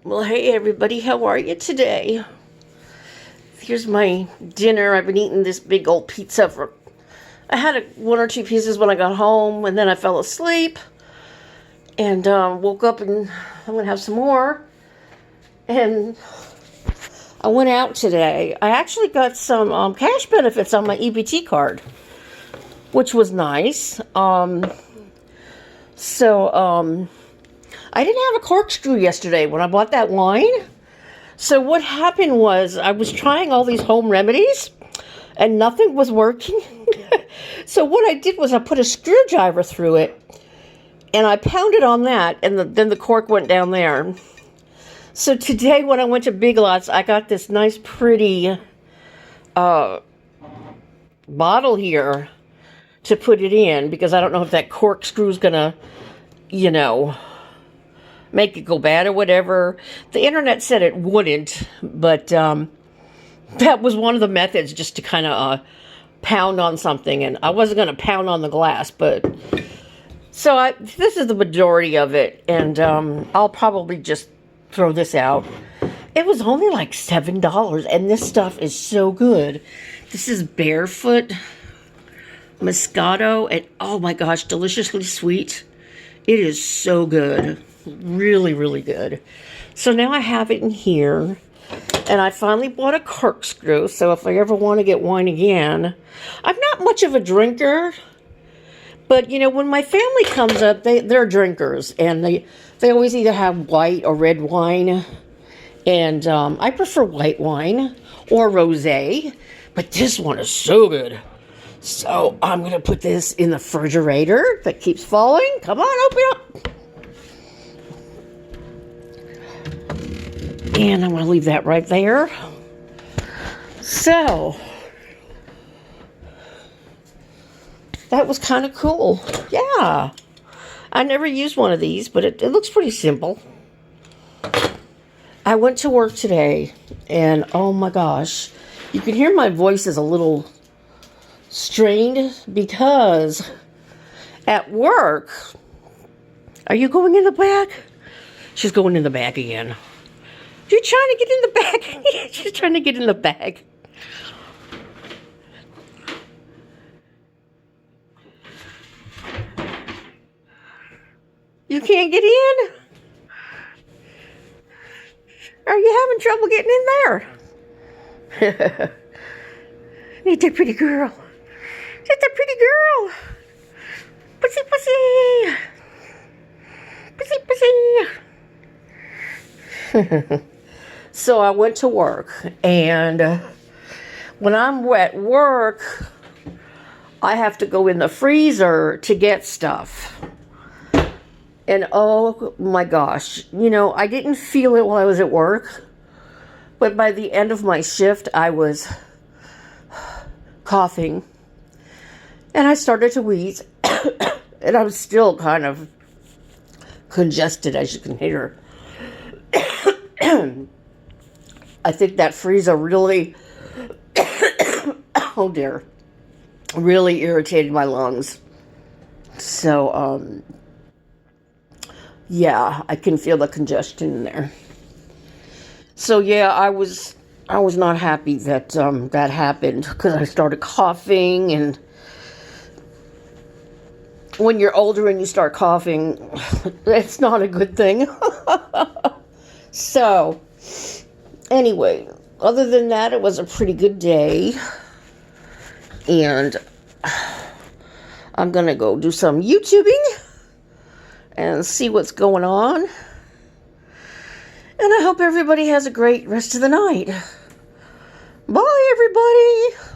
Well, hey everybody, how are you today? Here's my dinner. I've been eating this big old pizza for. I had one or two pieces when I got home, and then I fell asleep, and woke up, and I'm gonna have some more. And I went out today. I actually got some cash benefits on my EBT card, which was nice. I didn't have a corkscrew yesterday when I bought that wine. So what happened was I was trying all these home remedies and nothing was working. So what I did was I put a screwdriver through it and I pounded on that, and then the cork went down there. So today when I went to Big Lots, I got this nice pretty bottle here to put it in, because I don't know if that corkscrew's gonna, make it go bad or whatever. The internet said it wouldn't, but that was one of the methods, just to kind of pound on something. And I wasn't going to pound on the glass, but so this is the majority of it, and I'll probably just throw this out. It was only like $7, and this stuff is so good. This is Barefoot Moscato, and oh my gosh, deliciously sweet. It is so good. Really, really good. So now I have it in here, and I finally bought a corkscrew, so if I ever want to get wine again. I'm not much of a drinker, but when my family comes up, they're drinkers, and they always either have white or red wine, and I prefer white wine or rosé, but this one is so good. So I'm going to put this in the refrigerator that keeps falling. Come on, open up. And I'm going to leave that right there. So, that was kind of cool. Yeah. I never used one of these, but it looks pretty simple. I went to work today, and oh my gosh, you can hear my voice is a little strained, because at work, are you going in the back? She's going in the back again. You're trying to get in the bag. She's trying to get in the bag. You can't get in? Are you having trouble getting in there? Ain't that pretty girl? Ain't that pretty girl? Pussy, pussy. Pussy, pussy. So I went to work, and when I'm at work, I have to go in the freezer to get stuff. And oh my gosh, I didn't feel it while I was at work, but by the end of my shift, I was coughing, and I started to wheeze, and I'm still kind of congested, as you can hear. I think that freezer really, oh dear, really irritated my lungs. So, yeah, I can feel the congestion in there. So yeah, I was not happy that that happened, because I started coughing, and when you're older and you start coughing, it's not a good thing. So, anyway, other than that, it was a pretty good day, and I'm gonna go do some YouTubing and see what's going on, and I hope everybody has a great rest of the night. Bye, everybody.